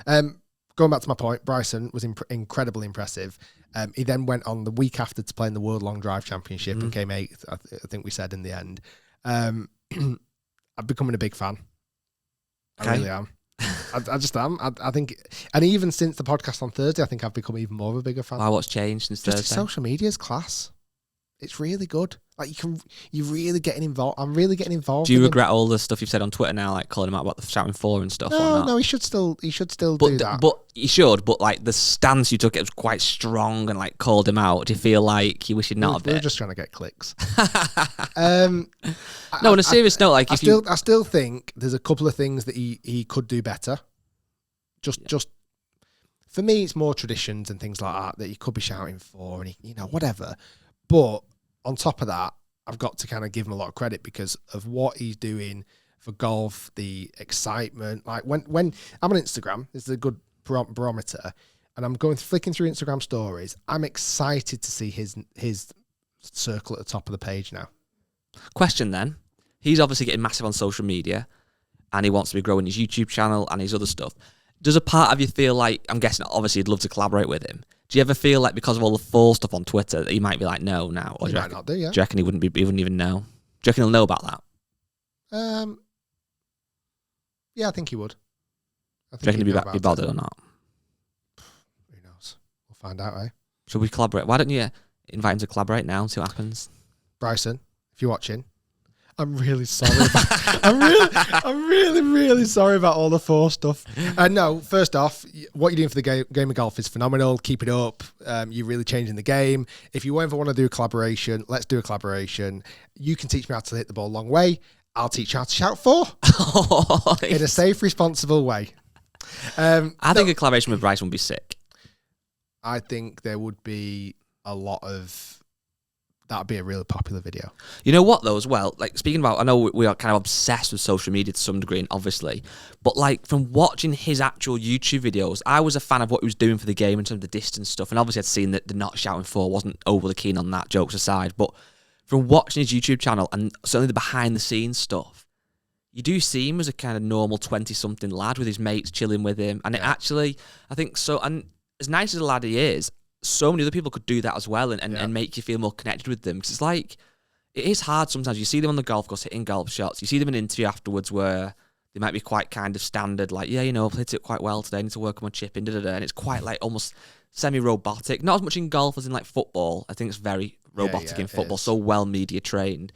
Going back to my point, Bryson was incredibly impressive. He then went on the week after to play in the World Long Drive Championship and came 8th, I think we said in the end. I'm becoming a big fan. I really am. I just am. I think, and even since the podcast on Thursday, I think I've become even more of a bigger fan. Why? What's changed since Thursday? Just social media's class. It's really good. Like you're really getting involved. I'm really getting involved. Do you regret all the stuff you've said on Twitter now, like calling him out about the shouting for and stuff? No, he should still do that. But he should. But like the stance you took, it was quite strong and like called him out. Do you feel like you wish you'd not have we were it? just trying to get clicks. No, on a serious note, like I still think there's a couple of things that he could do better. Just for me, it's more traditions and things like that he could be shouting for, and whatever. But on top of that, I've got to kind of give him a lot of credit because of what he's doing for golf, the excitement. Like when I'm on Instagram, this is a good barometer, and I'm flicking through Instagram stories. I'm excited to see his circle at the top of the page now. Question then. He's obviously getting massive on social media, and he wants to be growing his YouTube channel and his other stuff. Does a part of you feel like, I'm guessing obviously you'd love to collaborate with him. Do you ever feel like because of all the full stuff on Twitter that he might be like, no, now? Or he might not do, yeah. Do you reckon he wouldn't even know? Do you reckon he'll know about that? Yeah, I think he would. Do you reckon he'd be bothered or not? Who knows? We'll find out, eh? Should we collaborate? Why don't you invite him to collaborate now and see what happens? Bryson, if you're watching, I'm really sorry. I'm really sorry about all the 4 stuff. No, first off, what you're doing for the game of golf is phenomenal. Keep it up. You're really changing the game. If you ever want to do a collaboration, let's do a collaboration. You can teach me how to hit the ball a long way. I'll teach you how to shout for in a safe, responsible way. I think a collaboration with Bryson would be sick. I think there would be a lot of... That'd be a really popular video. You know what, though, as well? Like, speaking about, I know we are kind of obsessed with social media to some degree, and obviously, but like, from watching his actual YouTube videos, I was a fan of what he was doing for the game in terms of the distance stuff, and obviously I'd seen that the not shouting for wasn't overly keen on that, jokes aside, but from watching his YouTube channel, and certainly the behind-the-scenes stuff, you do see him as a kind of normal 20-something lad with his mates chilling with him, and it actually, I think so, and as nice as a lad he is, so many other people could do that as well and make you feel more connected with them. Because it's like, it is hard sometimes. You see them on the golf course hitting golf shots. You see them in an interview afterwards where they might be quite kind of standard, like, yeah, I've hit it quite well today. I need to work on my chipping, and it's quite like almost semi-robotic. Not as much in golf as in like football. I think it's very robotic in football, so well media trained.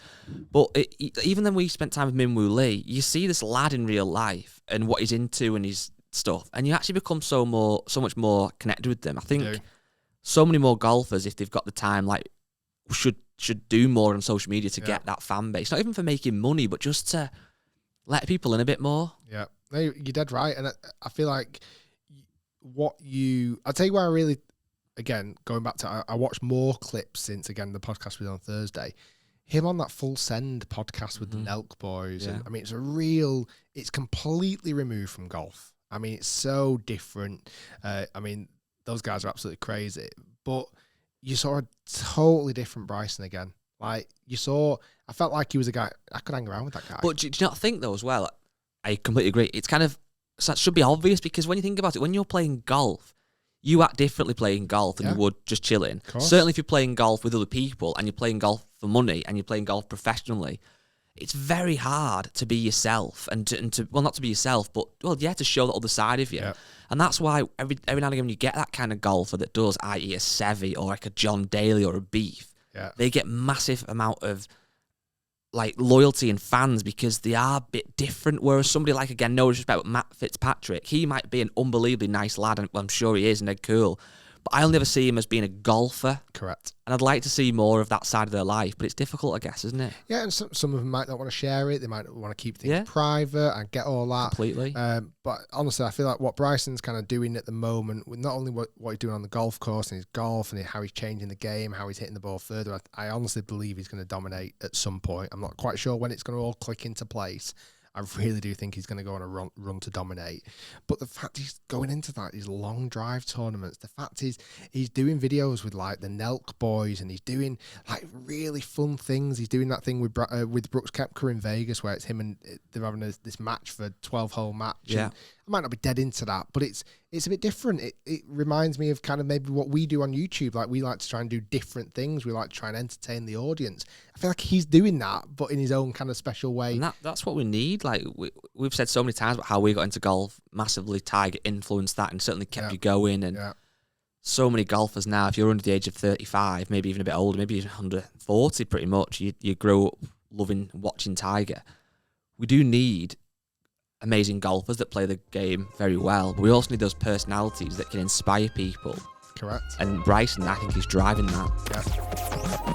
But even then we spent time with Min Woo Lee, you see this lad in real life and what he's into and his stuff, and you actually become so much more connected with them. I think so many more golfers, if they've got the time, like should do more on social media to get that fan base. Not even for making money, but just to let people in a bit more. Yeah, no, you're dead right. And I feel like I'll tell you where I really, again, going back to, I watched more clips since, again, the podcast was on Thursday. Him on that Full Send podcast with the Nelk boys. And I mean, it's completely removed from golf. I mean, it's so different. I mean, those guys are absolutely crazy. But you saw a totally different Bryson again. Like, I felt like he was a guy, I could hang around with that guy. But do you not think, though, as well, I completely agree, it's kind of, so that should be obvious, because when you think about it, when you're playing golf, you act differently playing golf than you would just chilling. Certainly if you're playing golf with other people and you're playing golf for money and you're playing golf professionally, it's very hard to be yourself and to well, not to be yourself, but, well, yeah, to show the other side of you. Yeah. And that's why every now and again when you get that kind of golfer that does, i.e. a Seve or like a John Daly or a Beef, they get massive amount of like loyalty and fans because they are a bit different. Whereas somebody like, again, no disrespect, but Matt Fitzpatrick, he might be an unbelievably nice lad, and I'm sure he is, and they're cool. But I'll never see him as being a golfer. Correct. And I'd like to see more of that side of their life, but it's difficult, I guess, isn't it? Yeah, and some of them might not want to share it. They might want to keep things private. I get all that. Completely. But honestly, I feel like what Bryson's kind of doing at the moment, with not only what he's doing on the golf course and his golf and how he's changing the game, how he's hitting the ball further, I honestly believe he's going to dominate at some point. I'm not quite sure when it's going to all click into place. I really do think he's going to go on a run to dominate. But the fact he's going into these long drive tournaments, the fact he's doing videos with like the Nelk boys, and he's doing like really fun things. He's doing that thing with Brooks Koepka in Vegas where it's him and they're having this match for 12-hole match. Yeah. I might not be dead into that, but it's a bit different. It reminds me of kind of maybe what we do on YouTube. Like we like to try and do different things. We like to try and entertain the audience. I feel like he's doing that, but in his own kind of special way. And that's what we need. Like we've said so many times about how we got into golf. Massively, Tiger influenced that and certainly kept you going. And so many golfers now, if you're under the age of 35, maybe even a bit older, maybe even under 40 pretty much, you grow up loving watching Tiger. We do need amazing golfers that play the game very well, but we also need those personalities that can inspire people. Correct. And Bryson, I think, is driving that. Yeah.